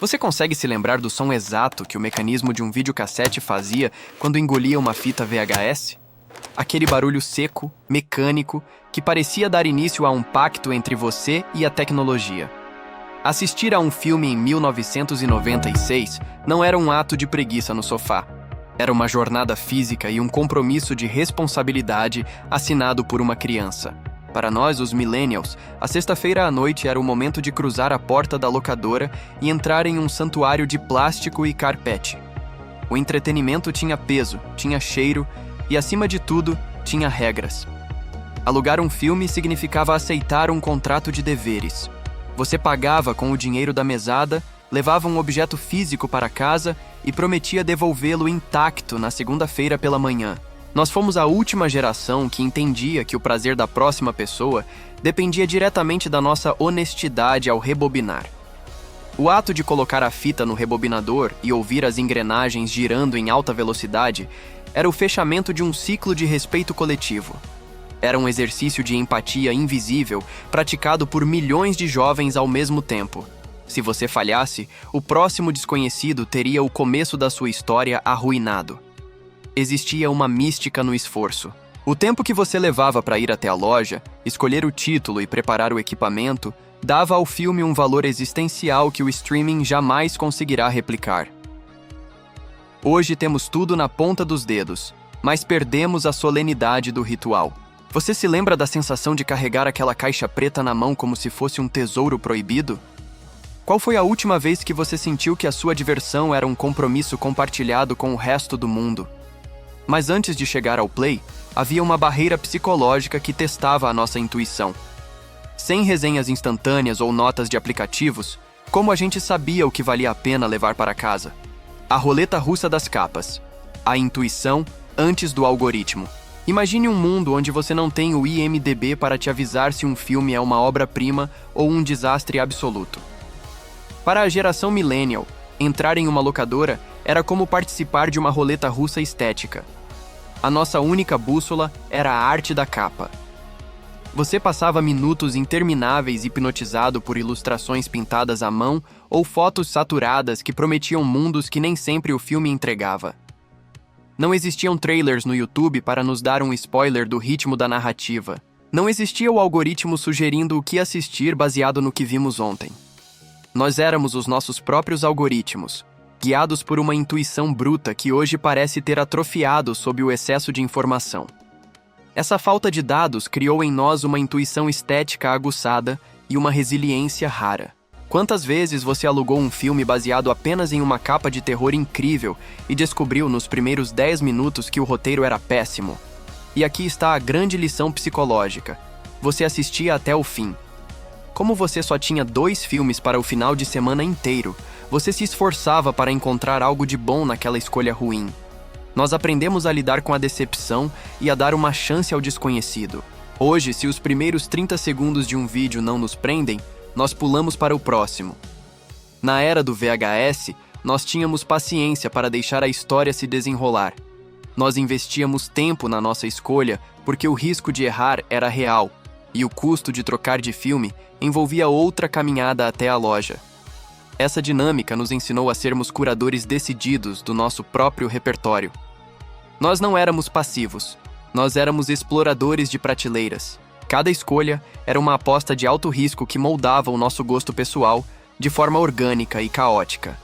Você consegue se lembrar do som exato que o mecanismo de um videocassete fazia quando engolia uma fita VHS? Aquele barulho seco, mecânico, que parecia dar início a um pacto entre você e a tecnologia. Assistir a um filme em 1996 não era um ato de preguiça no sofá. Era uma jornada física e um compromisso de responsabilidade assinado por uma criança. Para nós, os millennials, a sexta-feira à noite era o momento de cruzar a porta da locadora e entrar em um santuário de plástico e carpete. O entretenimento tinha peso, tinha cheiro e, acima de tudo, tinha regras. Alugar um filme significava aceitar um contrato de deveres. Você pagava com o dinheiro da mesada, levava um objeto físico para casa e prometia devolvê-lo intacto na segunda-feira pela manhã. Nós fomos a última geração que entendia que o prazer da próxima pessoa dependia diretamente da nossa honestidade ao rebobinar. O ato de colocar a fita no rebobinador e ouvir as engrenagens girando em alta velocidade era o fechamento de um ciclo de respeito coletivo. Era um exercício de empatia invisível praticado por milhões de jovens ao mesmo tempo. Se você falhasse, o próximo desconhecido teria o começo da sua história arruinado. Existia uma mística no esforço. O tempo que você levava para ir até a loja, escolher o título e preparar o equipamento, dava ao filme um valor existencial que o streaming jamais conseguirá replicar. Hoje temos tudo na ponta dos dedos, mas perdemos a solenidade do ritual. Você se lembra da sensação de carregar aquela caixa preta na mão como se fosse um tesouro proibido? Qual foi a última vez que você sentiu que a sua diversão era um compromisso compartilhado com o resto do mundo? Mas antes de chegar ao play, havia uma barreira psicológica que testava a nossa intuição. Sem resenhas instantâneas ou notas de aplicativos, como a gente sabia o que valia a pena levar para casa? A roleta russa das capas. A intuição antes do algoritmo. Imagine um mundo onde você não tem o IMDb para te avisar se um filme é uma obra-prima ou um desastre absoluto. Para a geração millennial, entrar em uma locadora era como participar de uma roleta russa estética. A nossa única bússola era a arte da capa. Você passava minutos intermináveis hipnotizado por ilustrações pintadas à mão ou fotos saturadas que prometiam mundos que nem sempre o filme entregava. Não existiam trailers no YouTube para nos dar um spoiler do ritmo da narrativa. Não existia o algoritmo sugerindo o que assistir baseado no que vimos ontem. Nós éramos os nossos próprios algoritmos, guiados por uma intuição bruta que hoje parece ter atrofiado sob o excesso de informação. Essa falta de dados criou em nós uma intuição estética aguçada e uma resiliência rara. Quantas vezes você alugou um filme baseado apenas em uma capa de terror incrível e descobriu nos primeiros 10 minutos que o roteiro era péssimo? E aqui está a grande lição psicológica. Você assistia até o fim. Como você só tinha 2 filmes para o final de semana inteiro, você se esforçava para encontrar algo de bom naquela escolha ruim. Nós aprendemos a lidar com a decepção e a dar uma chance ao desconhecido. Hoje, se os primeiros 30 segundos de um vídeo não nos prendem, nós pulamos para o próximo. Na era do VHS, nós tínhamos paciência para deixar a história se desenrolar. Nós investíamos tempo na nossa escolha porque o risco de errar era real, e o custo de trocar de filme envolvia outra caminhada até a loja. Essa dinâmica nos ensinou a sermos curadores decididos do nosso próprio repertório. Nós não éramos passivos, nós éramos exploradores de prateleiras. Cada escolha era uma aposta de alto risco que moldava o nosso gosto pessoal de forma orgânica e caótica.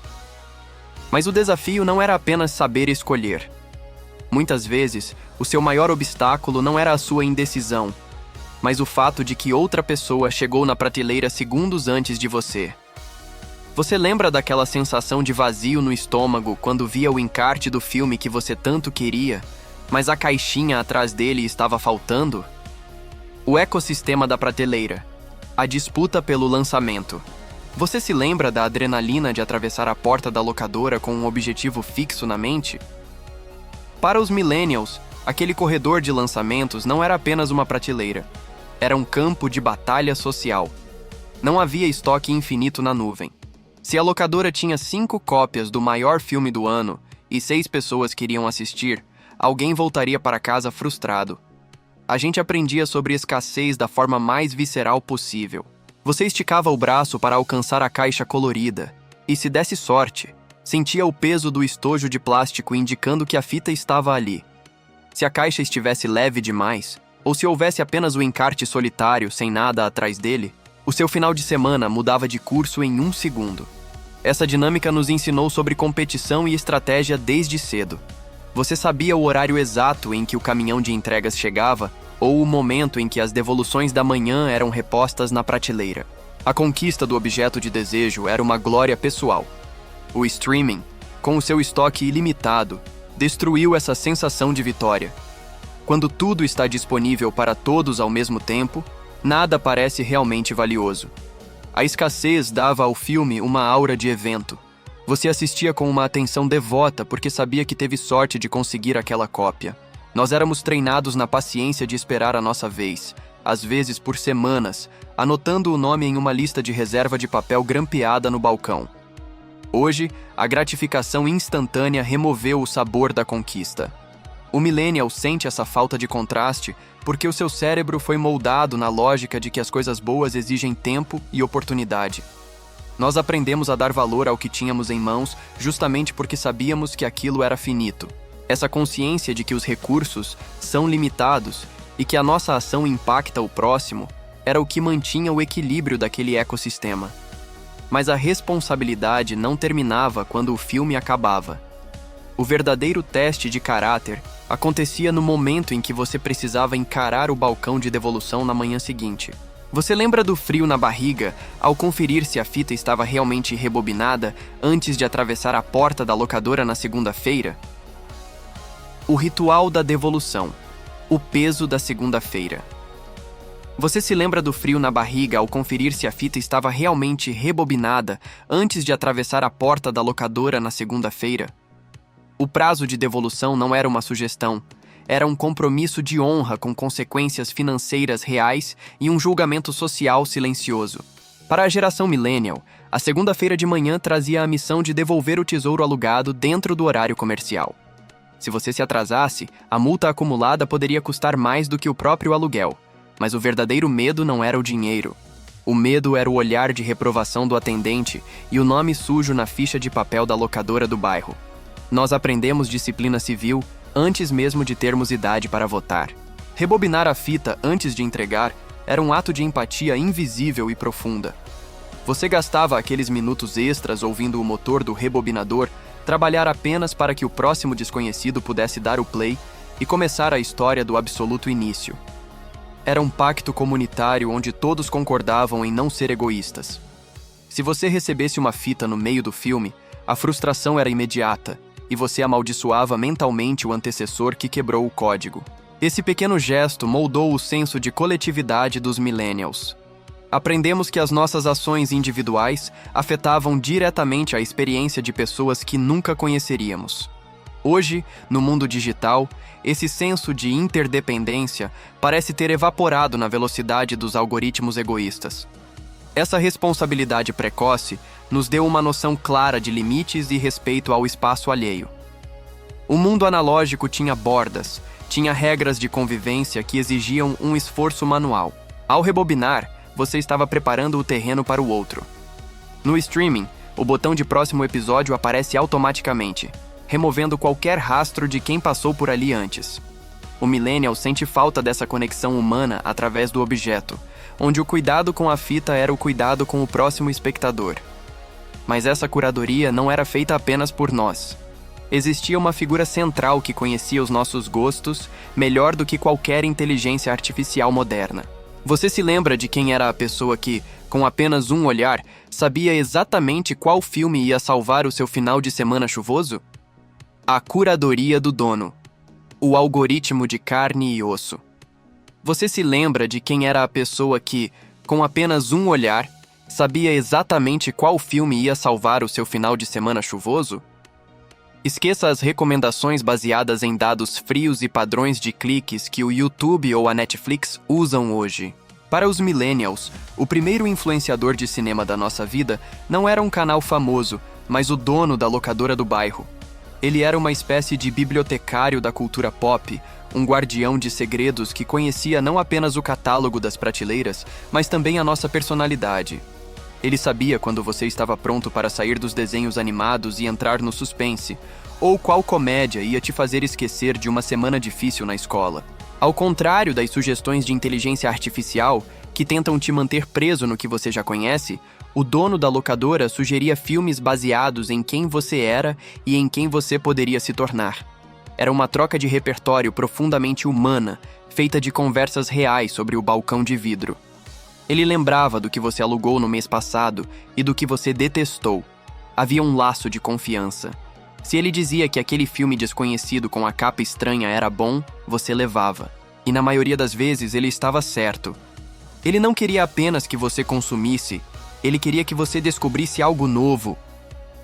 Mas o desafio não era apenas saber escolher. Muitas vezes, o seu maior obstáculo não era a sua indecisão, mas o fato de que outra pessoa chegou na prateleira segundos antes de você. Você lembra daquela sensação de vazio no estômago quando via o encarte do filme que você tanto queria, mas a caixinha atrás dele estava faltando? O ecossistema da prateleira. A disputa pelo lançamento. Você se lembra da adrenalina de atravessar a porta da locadora com um objetivo fixo na mente? Para os millennials, aquele corredor de lançamentos não era apenas uma prateleira. Era um campo de batalha social. Não havia estoque infinito na nuvem. Se a locadora tinha 5 cópias do maior filme do ano e 6 pessoas queriam assistir, alguém voltaria para casa frustrado. A gente aprendia sobre escassez da forma mais visceral possível. Você esticava o braço para alcançar a caixa colorida, E se desse sorte, sentia o peso do estojo de plástico indicando que a fita estava ali. Se a caixa estivesse leve demais, ou se houvesse apenas o encarte solitário sem nada atrás dele, o seu final de semana mudava de curso em 1 segundo. Essa dinâmica nos ensinou sobre competição e estratégia desde cedo. Você sabia o horário exato em que o caminhão de entregas chegava, ou o momento em que as devoluções da manhã eram repostas na prateleira. A conquista do objeto de desejo era uma glória pessoal. O streaming, com o seu estoque ilimitado, destruiu essa sensação de vitória. Quando tudo está disponível para todos ao mesmo tempo, nada parece realmente valioso. A escassez dava ao filme uma aura de evento. Você assistia com uma atenção devota porque sabia que teve sorte de conseguir aquela cópia. Nós éramos treinados na paciência de esperar a nossa vez, às vezes por semanas, anotando o nome em uma lista de reserva de papel grampeada no balcão. Hoje, a gratificação instantânea removeu o sabor da conquista. O millennial sente essa falta de contraste porque o seu cérebro foi moldado na lógica de que as coisas boas exigem tempo e oportunidade. Nós aprendemos a dar valor ao que tínhamos em mãos justamente porque sabíamos que aquilo era finito. Essa consciência de que os recursos são limitados e que a nossa ação impacta o próximo era o que mantinha o equilíbrio daquele ecossistema. Mas a responsabilidade não terminava quando o filme acabava. O verdadeiro teste de caráter acontecia no momento em que você precisava encarar o balcão de devolução na manhã seguinte. Você lembra do frio na barriga ao conferir se a fita estava realmente rebobinada antes de atravessar a porta da locadora na segunda-feira? O ritual da devolução. O peso da segunda-feira. Você se lembra do frio na barriga ao conferir se a fita estava realmente rebobinada antes de atravessar a porta da locadora na segunda-feira? O prazo de devolução não era uma sugestão, era um compromisso de honra com consequências financeiras reais e um julgamento social silencioso. Para a geração millennial, a segunda-feira de manhã trazia a missão de devolver o tesouro alugado dentro do horário comercial. Se você se atrasasse, a multa acumulada poderia custar mais do que o próprio aluguel, mas o verdadeiro medo não era o dinheiro. O medo era o olhar de reprovação do atendente e o nome sujo na ficha de papel da locadora do bairro. Nós aprendemos disciplina civil antes mesmo de termos idade para votar. Rebobinar a fita antes de entregar era um ato de empatia invisível e profunda. Você gastava aqueles minutos extras ouvindo o motor do rebobinador trabalhar apenas para que o próximo desconhecido pudesse dar o play e começar a história do absoluto início. Era um pacto comunitário onde todos concordavam em não ser egoístas. Se você recebesse uma fita no meio do filme, a frustração era imediata, e você amaldiçoava mentalmente o antecessor que quebrou o código. Esse pequeno gesto moldou o senso de coletividade dos millennials. Aprendemos que as nossas ações individuais afetavam diretamente a experiência de pessoas que nunca conheceríamos. Hoje, no mundo digital, esse senso de interdependência parece ter evaporado na velocidade dos algoritmos egoístas. Essa responsabilidade precoce nos deu uma noção clara de limites e respeito ao espaço alheio. O mundo analógico tinha bordas, tinha regras de convivência que exigiam um esforço manual. Ao rebobinar, você estava preparando o terreno para o outro. No streaming, o botão de próximo episódio aparece automaticamente, removendo qualquer rastro de quem passou por ali antes. O millennial sente falta dessa conexão humana através do objeto, onde o cuidado com a fita era o cuidado com o próximo espectador. Mas essa curadoria não era feita apenas por nós. Existia uma figura central que conhecia os nossos gostos melhor do que qualquer inteligência artificial moderna. Você se lembra de quem era a pessoa que, com apenas um olhar, sabia exatamente qual filme ia salvar o seu final de semana chuvoso? A curadoria do dono. O algoritmo de carne e osso. Você se lembra de quem era a pessoa que, com apenas um olhar, sabia exatamente qual filme ia salvar o seu final de semana chuvoso? Esqueça as recomendações baseadas em dados frios e padrões de cliques que o YouTube ou a Netflix usam hoje. Para os millennials, o primeiro influenciador de cinema da nossa vida não era um canal famoso, mas o dono da locadora do bairro. Ele era uma espécie de bibliotecário da cultura pop, um guardião de segredos que conhecia não apenas o catálogo das prateleiras, mas também a nossa personalidade. Ele sabia quando você estava pronto para sair dos desenhos animados e entrar no suspense, ou qual comédia ia te fazer esquecer de uma semana difícil na escola. Ao contrário das sugestões de inteligência artificial, que tentam te manter preso no que você já conhece, o dono da locadora sugeria filmes baseados em quem você era e em quem você poderia se tornar. Era uma troca de repertório profundamente humana, feita de conversas reais sobre o balcão de vidro. Ele lembrava do que você alugou no mês passado e do que você detestou. Havia um laço de confiança. Se ele dizia que aquele filme desconhecido com a capa estranha era bom, você levava. E na maioria das vezes ele estava certo. Ele não queria apenas que você consumisse, ele queria que você descobrisse algo novo.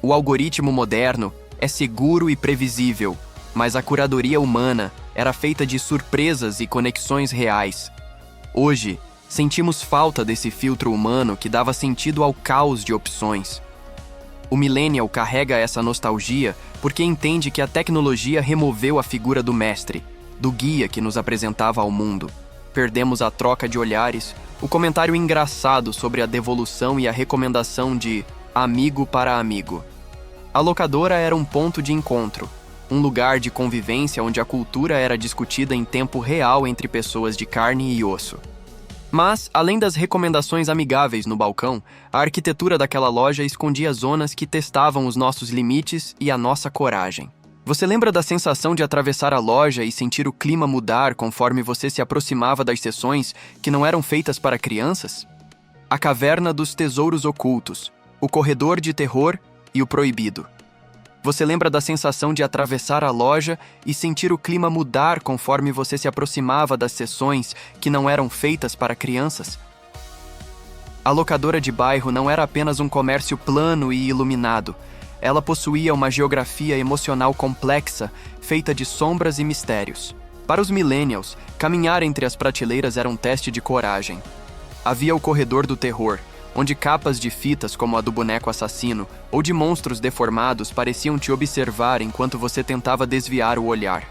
O algoritmo moderno é seguro e previsível, mas a curadoria humana era feita de surpresas e conexões reais. Hoje, sentimos falta desse filtro humano que dava sentido ao caos de opções. O millennial carrega essa nostalgia porque entende que a tecnologia removeu a figura do mestre, do guia que nos apresentava ao mundo. Perdemos a troca de olhares, o comentário engraçado sobre a devolução e a recomendação de amigo para amigo. A locadora era um ponto de encontro, um lugar de convivência onde a cultura era discutida em tempo real entre pessoas de carne e osso. Mas, além das recomendações amigáveis no balcão, a arquitetura daquela loja escondia zonas que testavam os nossos limites e a nossa coragem. Você lembra da sensação de atravessar a loja e sentir o clima mudar conforme você se aproximava das seções que não eram feitas para crianças? A caverna dos tesouros ocultos, o corredor de terror e o proibido. Você lembra da sensação de atravessar a loja e sentir o clima mudar conforme você se aproximava das seções que não eram feitas para crianças? A locadora de bairro não era apenas um comércio plano e iluminado. Ela possuía uma geografia emocional complexa, feita de sombras e mistérios. Para os millennials, caminhar entre as prateleiras era um teste de coragem. Havia o corredor do terror, onde capas de fitas como a do boneco assassino ou de monstros deformados pareciam te observar enquanto você tentava desviar o olhar.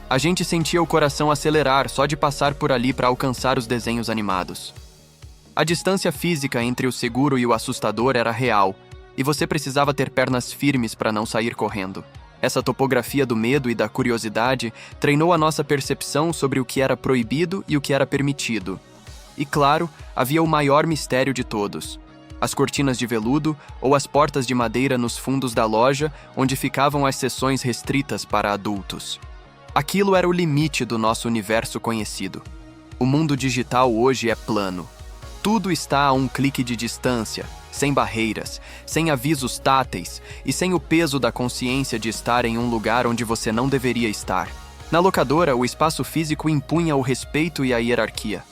A gente sentia o coração acelerar só de passar por ali para alcançar os desenhos animados. A distância física entre o seguro e o assustador era real, e você precisava ter pernas firmes para não sair correndo. Essa topografia do medo e da curiosidade treinou a nossa percepção sobre o que era proibido e o que era permitido. E claro, havia o maior mistério de todos: as cortinas de veludo ou as portas de madeira nos fundos da loja, onde ficavam as seções restritas para adultos. Aquilo era o limite do nosso universo conhecido. O mundo digital hoje é plano. Tudo está a um clique de distância, sem barreiras, sem avisos táteis e sem o peso da consciência de estar em um lugar onde você não deveria estar. Na locadora, o espaço físico impunha o respeito e a hierarquia.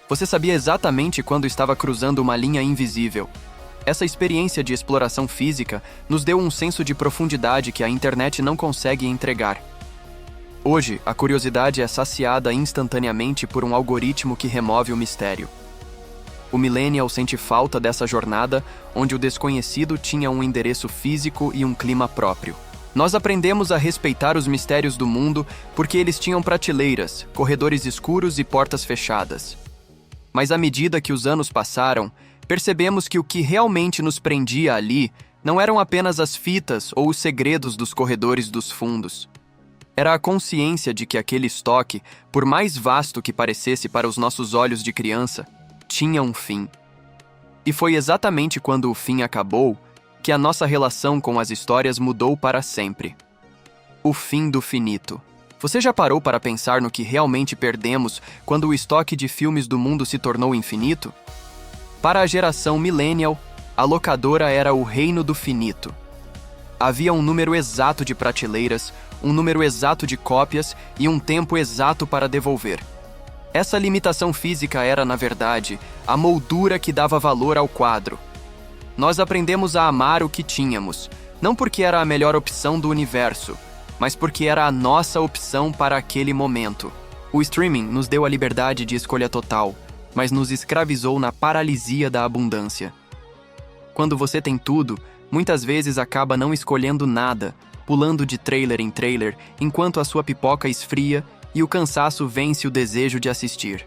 Você sabia exatamente quando estava cruzando uma linha invisível. Essa experiência de exploração física nos deu um senso de profundidade que a internet não consegue entregar. Hoje, a curiosidade é saciada instantaneamente por um algoritmo que remove o mistério. O millennial sente falta dessa jornada onde o desconhecido tinha um endereço físico e um clima próprio. Nós aprendemos a respeitar os mistérios do mundo porque eles tinham prateleiras, corredores escuros e portas fechadas. Mas à medida que os anos passaram, percebemos que o que realmente nos prendia ali não eram apenas as fitas ou os segredos dos corredores dos fundos. Era a consciência de que aquele estoque, por mais vasto que parecesse para os nossos olhos de criança, tinha um fim. E foi exatamente quando o fim acabou que a nossa relação com as histórias mudou para sempre. O fim do finito. Você já parou para pensar no que realmente perdemos quando o estoque de filmes do mundo se tornou infinito? Para a geração millennial, a locadora era o reino do finito. Havia um número exato de prateleiras, um número exato de cópias e um tempo exato para devolver. Essa limitação física era, na verdade, a moldura que dava valor ao quadro. Nós aprendemos a amar o que tínhamos, não porque era a melhor opção do universo, mas porque era a nossa opção para aquele momento. O streaming nos deu a liberdade de escolha total, mas nos escravizou na paralisia da abundância. Quando você tem tudo, muitas vezes acaba não escolhendo nada, pulando de trailer em trailer enquanto a sua pipoca esfria e o cansaço vence o desejo de assistir.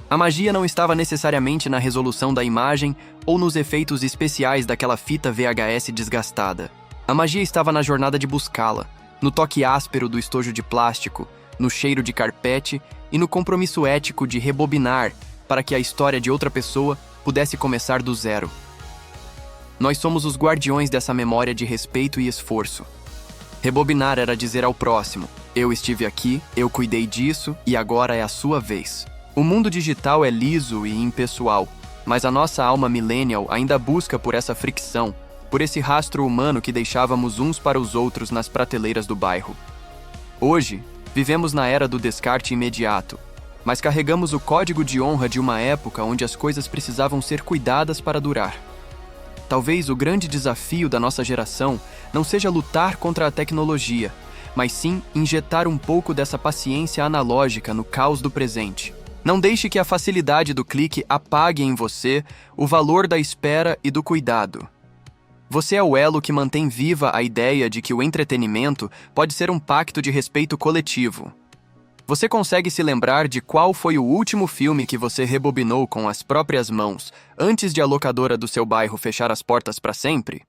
A magia não estava necessariamente na resolução da imagem ou nos efeitos especiais daquela fita VHS desgastada. A magia estava na jornada de buscá-la, no toque áspero do estojo de plástico, no cheiro de carpete e no compromisso ético de rebobinar para que a história de outra pessoa pudesse começar do zero. Nós somos os guardiões dessa memória de respeito e esforço. Rebobinar era dizer ao próximo: eu estive aqui, eu cuidei disso e agora é a sua vez. O mundo digital é liso e impessoal, mas a nossa alma millennial ainda busca por essa fricção, por esse rastro humano que deixávamos uns para os outros nas prateleiras do bairro. Hoje, vivemos na era do descarte imediato, mas carregamos o código de honra de uma época onde as coisas precisavam ser cuidadas para durar. Talvez o grande desafio da nossa geração não seja lutar contra a tecnologia, mas sim injetar um pouco dessa paciência analógica no caos do presente. Não deixe que a facilidade do clique apague em você o valor da espera e do cuidado. Você é o elo que mantém viva a ideia de que o entretenimento pode ser um pacto de respeito coletivo. Você consegue se lembrar de qual foi o último filme que você rebobinou com as próprias mãos antes de a locadora do seu bairro fechar as portas para sempre?